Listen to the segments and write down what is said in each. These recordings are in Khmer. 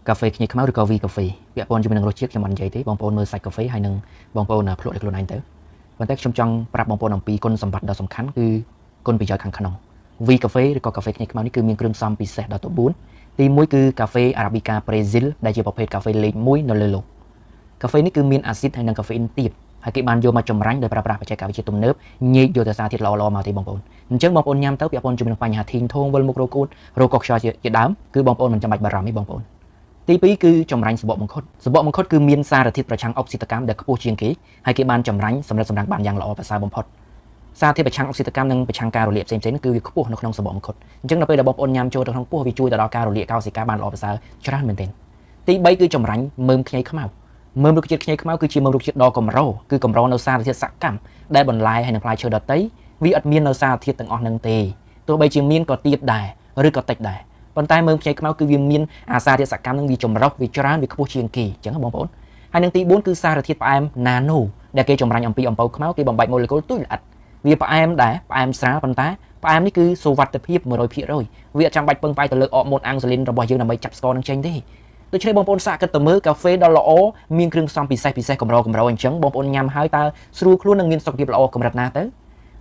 កាហ្វេខ្ញីខ្មៅឬក៏ V កាហ្វេពាក់ព័ន្ធជាមួយនឹងរសជាតិខ្ញុំមិននិយាយទេបងប្អូនមើលសាច់កាហ្វេហើយនឹងបងប្អូនភ្លក់តែខ្លួនឯងទៅប៉ុន្តែខ្ញុំចង់ប្រាប់បងប្អូនអំពីគុណសម្បត្តិដ៏សំខាន់គឺគុណប្រយោជន៍ខាងក្នុង V កាហ្វេឬក៏កាហ្វេខ្ញីខ្មៅនេះគឺមានគ្រឿងផ្សំពិសេសដល់ទៅ4ទី1គឺកាហ្វេ Arabica Brazil ដែលជាប្រភេទកាហ្វេលេខ1នៅលើលោកកាហ្វេនេះគឺមានអាស៊ីតហើយនិងកាហ្វេអ៊ីនទាបហើយគេបានយកមកចម្រាញ់ដោយប្រើប្រាស់បច្ចេកវិទ្យាទំនើបញែកយកទៅសារធាតុល្អៗមកទេបងប្អូនអញ្ចឹងបងប្អូនញ៉ាំទៅពាក់ព័ន្ធជាមួយនឹងបញ្ហាធីងធងវិលមុខរោគគូតរោគកខ្យល់ជាដើមគឺបងប្អូនមិនចាំបាច់បារម្ភទេបងប្អូនទី2គឺចម្រាញ់សំបកមង្ឃុតសំបកមង្ឃុតគឺមានសារធាតុប្រឆាំងអុកស៊ីតកម្មដែលខ្ពស់ជាងគេហើយគេបានចម្រាញ់សម្រិតសម្រាំងបានយ៉ាងល្អប្រសើរបំផុតសារធាតុប្រឆាំងអុកស៊ីតកម្មនិងប្រឆាំងការរលាកផ្សេងៗនោះគឺវាខ្ពស់នៅក្នុងសំបកមង្ឃុតអញ្ចឹងដល់ពេលដែលបងប្អូនញ៉ាំចូលទៅក្នុងពោះវាជួយទៅដល់ការរលាកកោសិកាបានល្អប្រសើរច្រើនមែនទែនទី3គឺចម្រាញ់មើមខ្ញីខ្មៅមើមរុក្ខជាតិខ្ញីខ្មៅគឺជាមើមរុក្ខជាតិដ៏កម្រគឺកម្រនៅសារធាតុសកម្មដែលបន្លែហើយនឹងផ្លែឈើដតៃវាអត់មាននៅសារធាតុទាំងអស់នឹងទេទោះបីជាមានក៏ទាបដែរឬក៏តិចដែរប៉ុន្តែមើមខ្ញីខ្មៅគឺវាមានអាសារធាតុសកម្មនឹងវាចម្រុះវាច្រើនវាខ្ពស់ជាងគេអញ្ចឹងបងប្អូនហើយនឹងទី4គឺសារធាតុផ្អែម nano ដែលគេចម្រាញ់អំពីអំពៅខ្មៅគេបំបែកម៉ូលេគុលទុយល្អិតវាផ្អែមដែរផ្អែមស្រាលប៉ុន្តែផ្អែមនេះគឺសុវត្ថិភាព 100% វាអត់ចាំបាច់ពឹងផ្អែកទៅលើអរម៉ូនអាំងស៊ូលីនរបស់យើងដើម្បីចាប់ស្ករនឹងចេញទេដូច្នេះបងប្អូនសាកគិតទៅមើលកាហ្វេដ៏ល្អមានគ្រឿងផ្សំពិសេសកម្រអញ្ចឹងបងប្អូនញ៉ាំហើយតើស្រួលខ្លួននឹងមានសុខភាពល្អកម្រិតណាទៅ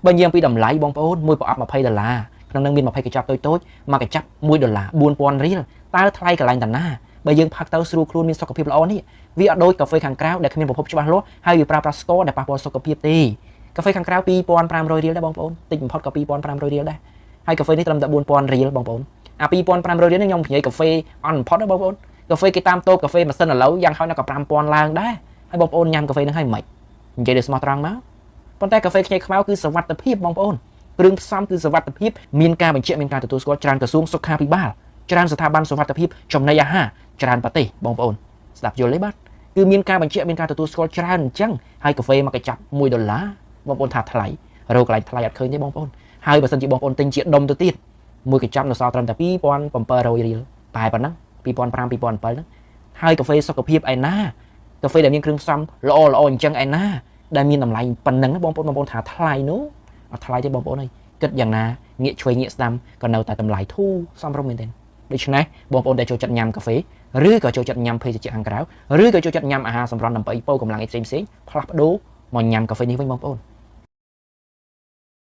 បើនិយាយពីតម្លៃបងប្អូនមួយប្រអប់$20ក្នុងនឹងមាន20កញ្ចប់តូចមួយកញ្ចប់$1 4000រៀលតើថ្លៃកន្លែងតាណាបើយើងផឹកទៅស្រួលខ្លួនមានសុខភាពល្អនេះវាអត់ដូចកាហ្វេខាងក្រៅដែលគ្មានប្រភពច្បាស់លាស់ហើយវាប្រើប្រាស់ស្ករដែលប៉ះពាល់សុខភាពទេកាហ្វេខាងក្រៅ2500រៀលដែរបងប្អូនតិចបំផុតក៏2500រៀលដែរហើយកាហ្វេនេះត្រឹមតែ4000រៀលបងប្អូនអា2500រៀលនេះខ្ញុំនិយាយកាហ្វេអន់បំផុតណាបងប្អូនកាហ្វេគេតាមតូបកាហ្វេម៉ាស៊ីនឥឡូវយ៉ាងហោចណាស់ក៏5000ឡើងដែរហើយបងប្អូនញ៉ាំកាហ្វេហ្នឹងហើយមិននិយាយដោយស្មោះត្រង់មកប៉ុន្តែកាហ្វេខ្ញីខ្មៅគឺសុវត្ថិភាពបងប្អូនគ្រឿងផ្សំគឺសុវត្ថិភាពមានការបញ្ជាក់មានការទទួលស្គាល់ច្រើនក្រសួងសុខាភិបាលច្រើនស្ថាប័នសុវត្ថិភាពចំណីអាហារច្រើនប្រទេសបងប្អូនស្ដាប់យល់ទេបាទគឺមានការបញ្ជាក់មានការទទួលស្គាល់ច្រើនអញ្ចឹងហើយកាហ្វេមួយកញ្ចប់$1បងប្អូនថាថ្លៃរកកន្លែងថ្លៃអត់ឃើញទេបងប្អូនហើយបើសិនជាបងប្អូនទិញជាដុំទៅទៀតមួយកញ្ចប់នៅសល់ត្រឹមតែ2700រៀលតែប៉ុណ្ណឹង2005 2007ហ្នឹងហើយកាហ្វេសុខភាពឯណាកាហ្វេដែលមានគ្រឿងផ្សំល្អអញ្ចឹងឯណាដែលមានតម្លៃប៉ុណ្ណឹងបងប្អូនថាថ្លៃនោះអត់ថ្លៃទេបងប្អូនអើយគិតយ៉ាងណាងាកឆ្វេងងាកស្ដាំក៏នៅតែតម្លៃធូរសមរម្យមែនទេដូច្នេះបងប្អូនដែលចូលចិត្តញ៉ាំកាហ្វេឬក៏ចូលចិត្តញ៉ាំភេសជ្ជៈខាងក្រៅឬក៏ចូលចិត្តញ៉ាំអាហារសម្រន់ដើម្បីពោកម្លាំងផ្សេងផ្លាស់ប្ដូរមកញ៉ាំកាហ្វេនេះវិញបងប្អូន